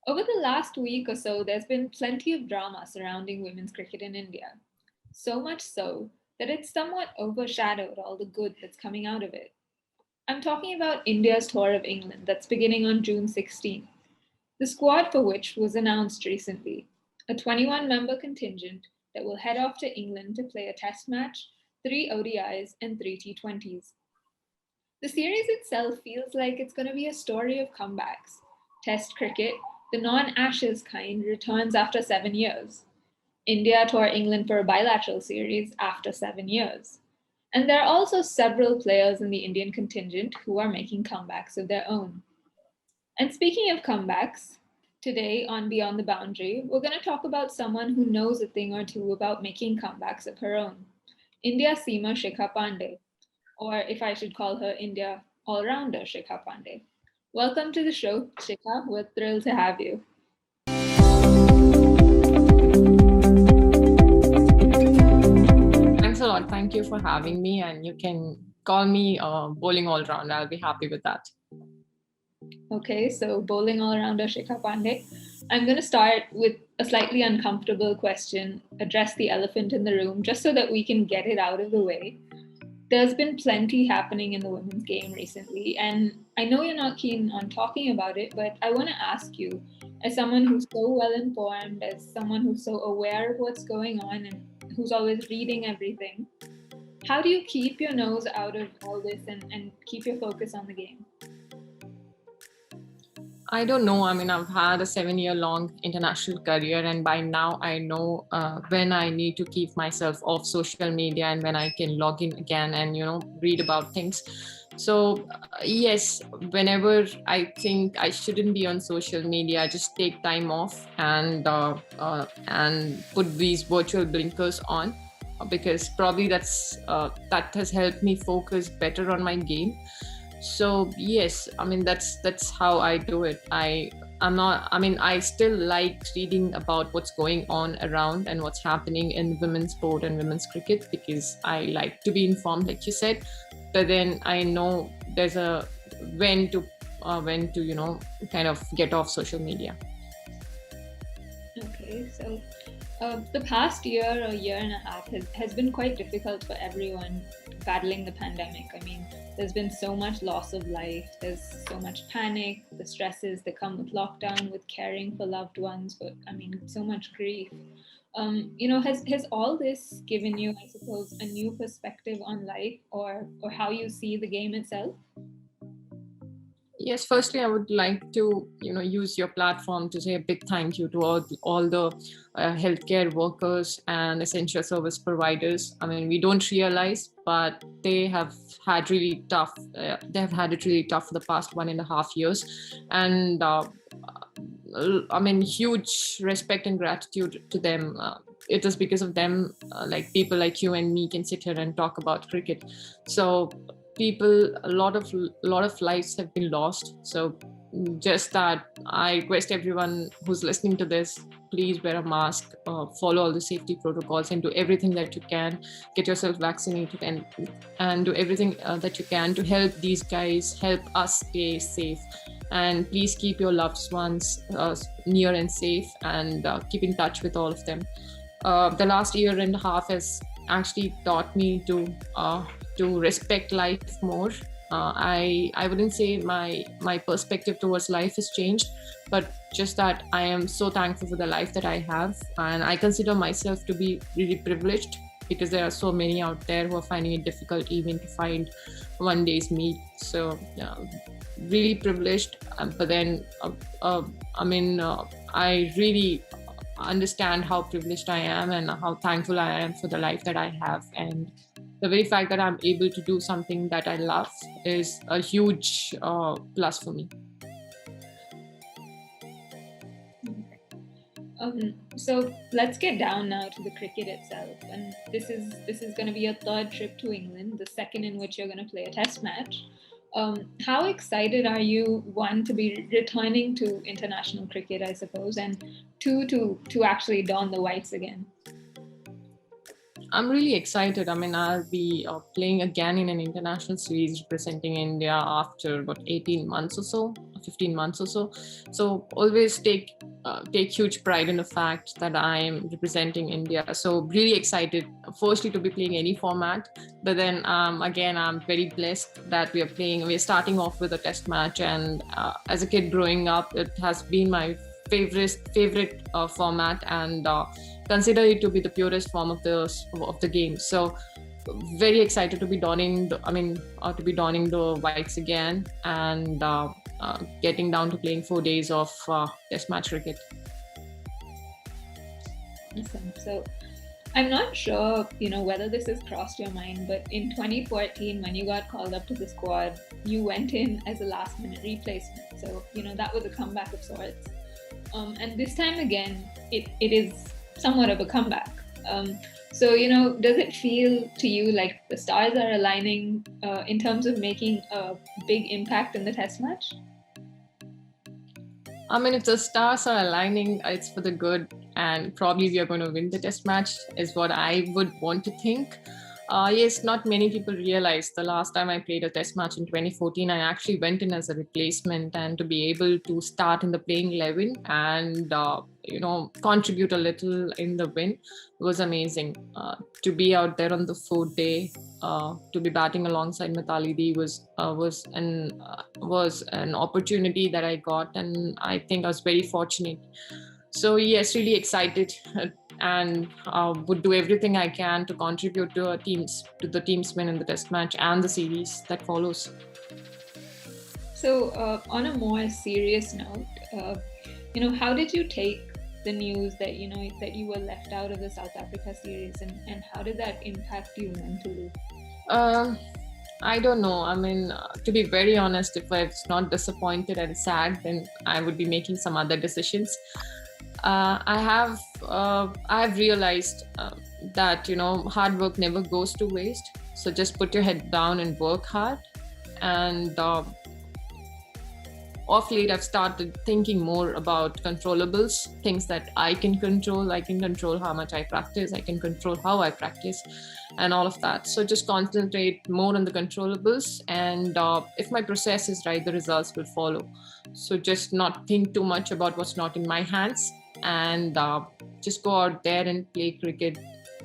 Over the last week or so, there's been plenty of drama surrounding women's cricket in India. So much so that it's somewhat overshadowed all the good that's coming out of it. I'm talking about India's tour of England that's beginning on June 16th, the squad for which was announced recently, a 21 member contingent that will head off to England to play a test match, 3 ODIs, and 3 T20s. The series itself feels like it's going to be a story of comebacks. Test cricket, the non Ashes kind, returns after 7 years. India tour England for a bilateral series after 7 years. And there are also several players in the Indian contingent who are making comebacks of their own. And speaking of comebacks, today on Beyond the Boundary, we're going to talk about someone who knows a thing or two about making comebacks of her own. India Seamer Shikha Pandey, or if I should call her India all-rounder Shikha Pandey. Welcome to the show, Shikha. We're thrilled to have you. Thanks a lot. Thank you for having me. And you can call me bowling all round. I'll be happy with that. Okay, so bowling all-rounder Shikha Pandey. I'm going to start with a slightly uncomfortable question, address the elephant in the room, just so that we can get it out of the way. There's been plenty happening in the women's game recently, and I know you're not keen on talking about it, but I want to ask you, as someone who's so well informed, as someone who's so aware of what's going on and who's always reading everything, how do you keep your nose out of all this and keep your focus on the game? I don't know. I mean, I've had a 7-year long international career, and by now I know when I need to keep myself off social media and when I can log in again and, read about things. So, yes, whenever I think I shouldn't be on social media, I just take time off and put these virtual blinkers on because probably that has helped me focus better on my game. So yes, I mean that's how I do it. I'm not, I mean, I still like reading about what's going on around and what's happening in women's sport and women's cricket because I like to be informed, like you said. But then I know there's a when to kind of get off social media. Okay, so the past year or year and a half has been quite difficult for everyone battling the pandemic. I mean, there's been so much loss of life, there's so much panic, the stresses that come with lockdown, with caring for loved ones, but I mean, so much grief. Has all this given you, I suppose, a new perspective on life or how you see the game itself? Yes, firstly, I would like to, use your platform to say a big thank you to all the healthcare workers and essential service providers. I mean, we don't realize, but they have had really tough. They have had it really tough for the past 1.5 years, and I mean, huge respect and gratitude to them. It is because of them, like people like you and me can sit here and talk about cricket. So a lot of lives have been lost. So just that, I request everyone who's listening to this, please wear a mask, follow all the safety protocols, and do everything that you can. Get yourself vaccinated and do everything that you can to help these guys, help us stay safe. And please keep your loved ones near and safe, and keep in touch with all of them. The last year and a half has actually taught me to respect life more. I wouldn't say my perspective towards life has changed, but just that I am so thankful for the life that I have, and I consider myself to be really privileged because there are so many out there who are finding it difficult even to find one day's meal. So really privileged, but then I mean, I really understand how privileged I am and how thankful I am for the life that I have. And the very fact that I'm able to do something that I love is a huge plus for me. So let's get down now to the cricket itself. And this is going to be your third trip to England, the second in which you're going to play a test match. How excited are you, one, to be returning to international cricket, I suppose, and two, to actually don the whites again? I'm really excited. I mean, I'll be playing again in an international series representing India after about 18 months or so 15 months or so. So always take huge pride in the fact that I am representing India. So really excited, firstly, to be playing any format, but then again, I'm very blessed that we're starting off with a test match, and as a kid growing up, it has been my favorite format, and consider it to be the purest form of the game. So very excited to be donning the whites again, and getting down to playing 4 days of test match cricket. Awesome. So I'm not sure, whether this has crossed your mind, but in 2014, when you got called up to the squad, you went in as a last-minute replacement. So, that was a comeback of sorts. And this time again, it is somewhat of a comeback. So, does it feel to you like the stars are aligning in terms of making a big impact in the test match? I mean, if the stars are aligning, it's for the good, and probably we are going to win the test match, is what I would want to think. Yes, not many people realize the last time I played a test match in 2014, I actually went in as a replacement, and to be able to start in the playing 11 and contribute a little in the win was amazing. To be out there on the fourth day, to be batting alongside Mithali Dee was an opportunity that I got, and I think I was very fortunate. So yes, really excited, and would do everything I can to contribute to the team's win in the test match and the series that follows. So on a more serious note, how did you take the news that that you were left out of the South Africa series, and how did that impact you mentally? I don't know. I mean, to be very honest, if I was not disappointed and sad, then I would be making some other decisions. I have realized that hard work never goes to waste. So just put your head down and work hard. And off late, I've started thinking more about controllables, things that I can control. I can control how much I practice. I can control how I practice, and all of that. So just concentrate more on the controllables, and if my process is right, the results will follow. So just not think too much about what's not in my hands, and just go out there and play cricket,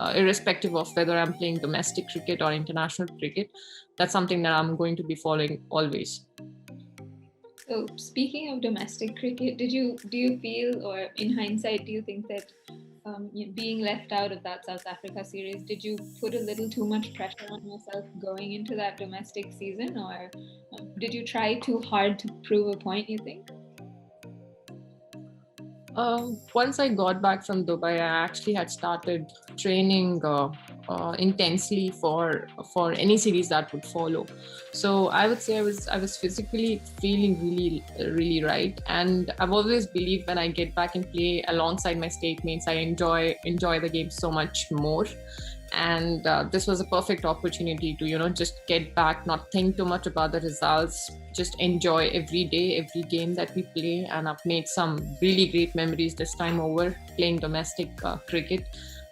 irrespective of whether I'm playing domestic cricket or international cricket. That's something that I'm going to be following always. So speaking of domestic cricket, do you feel, or in hindsight, do you think that being left out of that South Africa series, did you put a little too much pressure on yourself going into that domestic season, or did you try too hard to prove a point, you think? Once I got back from Dubai, I actually had started training intensely for any series that would follow. So I would say I was physically feeling really right, and I've always believed when I get back and play alongside my state mates, I enjoy the game so much more. And this was a perfect opportunity to just get back, not think too much about the results, just enjoy every day, every game that we play. And I've made some really great memories this time over playing domestic cricket.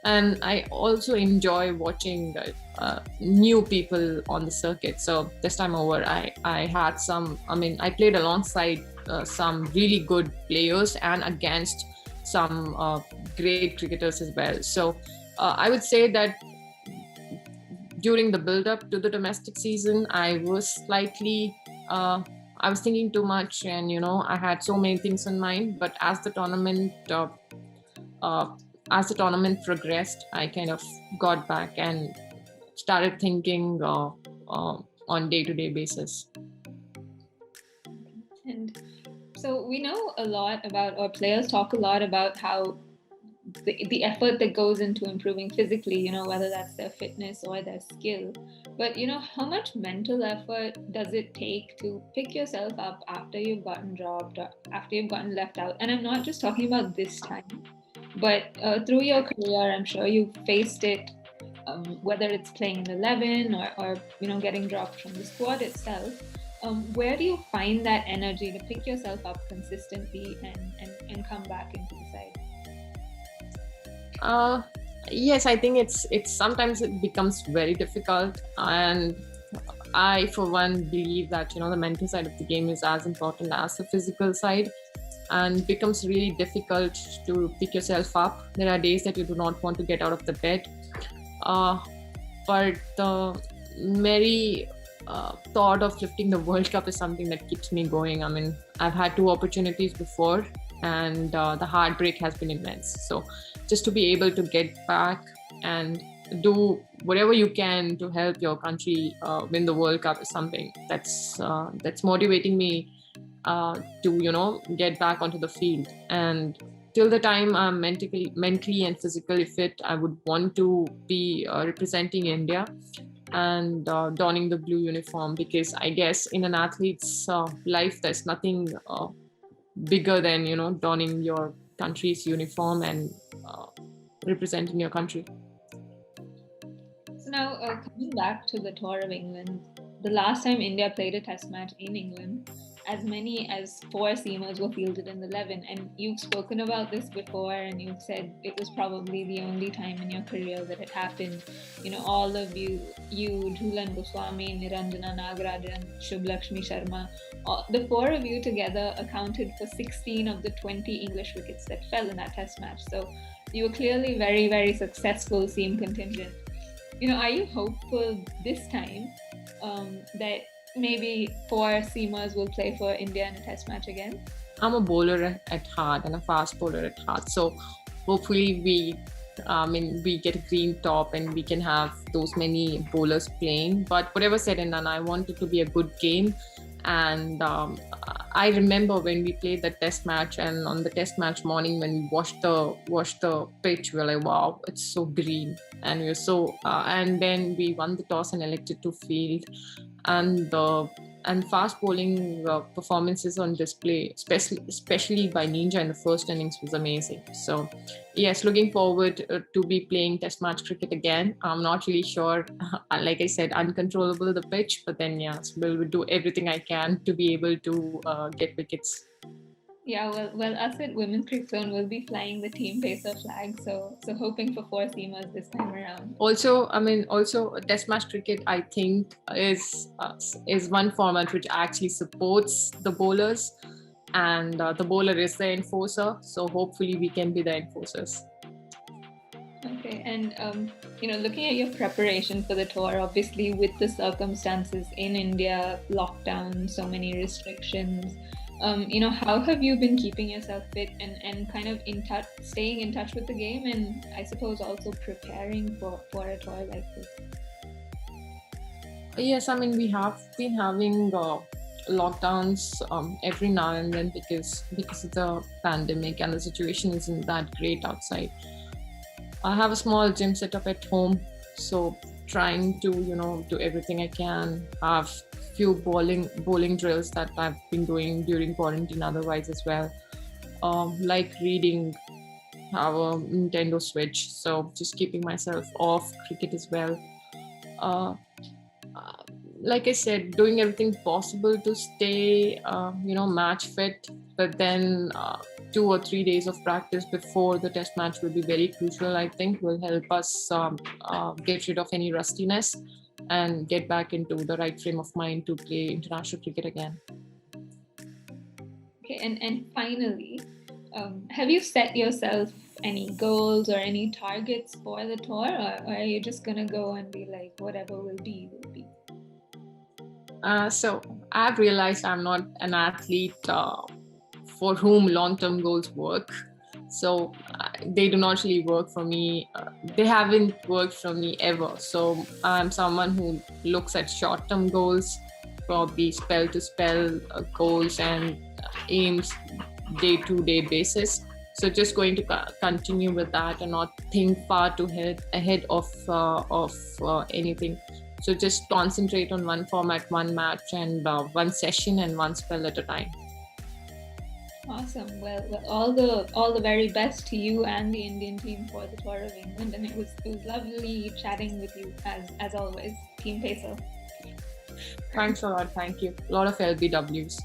And I also enjoy watching new people on the circuit. So this time over, I played alongside some really good players and against some great cricketers as well. So I would say that during the build-up to the domestic season, I was thinking too much, and I had so many things in mind. But as the tournament progressed, I kind of got back and started thinking on day-to-day basis. And so we know a lot about, or players talk a lot about how the effort that goes into improving physically, whether that's their fitness or their skill. But, how much mental effort does it take to pick yourself up after you've gotten dropped or after you've gotten left out? And I'm not just talking about this time, but through your career, I'm sure you've faced it, whether it's playing in 11 or getting dropped from the squad itself. Where do you find that energy to pick yourself up consistently and come back into the side? Yes, I think it's sometimes it becomes very difficult, and I, for one, believe that the mental side of the game is as important as the physical side, and becomes really difficult to pick yourself up. There are days that you do not want to get out of the bed, uh, but the merry thought of lifting the World Cup is something that keeps me going. I mean, I've had two opportunities before, and the heartbreak has been immense. So just to be able to get back and do whatever you can to help your country win the World Cup is something that's motivating me to get back onto the field. And till the time I'm mentally and physically fit, I would want to be representing India and donning the blue uniform, because I guess in an athlete's life there's nothing bigger than donning your country's uniform and representing your country. So now, coming back to the tour of England, the last time India played a test match in England, as many as 4 seamers were fielded in the 11. And you've spoken about this before, and you've said it was probably the only time in your career that it happened. All of you, Jhulan Goswami, Niranjana Nagarajan, Shubhlakshmi Sharma, the 4 of you together accounted for 16 of the 20 English wickets that fell in that test match. So you were clearly very, very successful seam contingent. Are you hopeful this time that maybe 4 seamers will play for India in a test match again? I'm a bowler at heart and a fast bowler at heart. So hopefully we get a green top and we can have those many bowlers playing. But whatever said and done, I want it to be a good game. And I remember when we played the test match, and on the test match morning when we watched the pitch, we were like, wow, it's so green. And we were so and then we won the toss and elected to field, and fast bowling performances on display, especially by Ninja in the first innings, was amazing. So yes, looking forward to be playing test match cricket again. I'm not really sure, like I said, uncontrollable the pitch, but then yes, we'll do everything I can to be able to get wickets. Yeah, well, us at Women's Cricket Zone will be flying the team pacer flag, so hoping for 4 seamers this time around. Also, Test match cricket, I think, is one format which actually supports the bowlers, and the bowler is the enforcer. So hopefully, we can be the enforcers. Okay, and looking at your preparation for the tour, obviously with the circumstances in India, lockdown, so many restrictions. How have you been keeping yourself fit and kind of staying in touch with the game, and I suppose also preparing for a tour like this? Yes, we have been having lockdowns every now and then because of the pandemic, and the situation isn't that great outside. I have a small gym set up at home, so trying to do everything I can. Have few bowling drills that I've been doing during quarantine otherwise as well, like reading, have a Nintendo Switch, so just keeping myself off cricket as well. Like I said, doing everything possible to stay match fit, but then 2 or 3 days of practice before the test match will be very crucial. I think will help us get rid of any rustiness and get back into the right frame of mind to play international cricket again. Okay, and finally, have you set yourself any goals or any targets for the tour, or are you just gonna go and be like, whatever will be, will be? So I've realized I'm not an athlete for whom long-term goals work. So they do not really work for me. They haven't worked for me ever. So I'm someone who looks at short-term goals, probably spell-to-spell goals, and aims day-to-day basis. So just going to continue with that and not think far too ahead of anything. So just concentrate on one format, one match, and one session and one spell at a time. Awesome. Well, all the very best to you and the Indian team for the tour of England, and it was lovely chatting with you as always, Team Pacer. Thanks a lot. Thank you. A lot of LBWs.